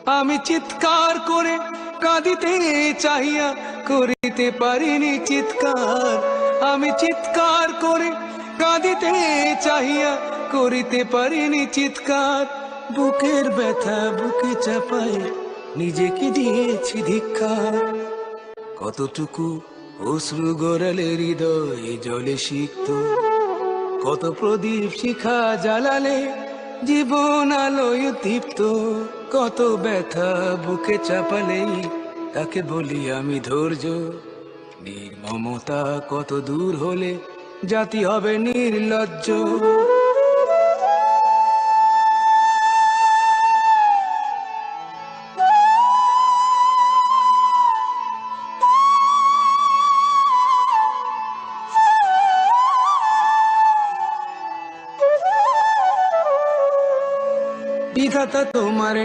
আমি চিৎকার করে কাঁদিতে চাহিয়া করিতে পারিনি চিৎকার। আমি চিৎকার করে কাঁদিতে চাহিয়া করিতে পারিনি চিৎকার। বুকের ব্যথা বুকে চাপায় নিজেকে দিয়েছি ধিক্কার। কতটুকু অশ্রু গড়ালে হৃদয় জলে সিক্ত, কত প্রদীপ শিখা জ্বালালে জীবন আলোয় দীপ্ত। কত ব্যথা বুকে চাপালেই তাকে বলি আমি ধৈর্য। নির্মমতা কত দূর হলে জাতি হবে নির্লজ্জ। বিধাতা তোমার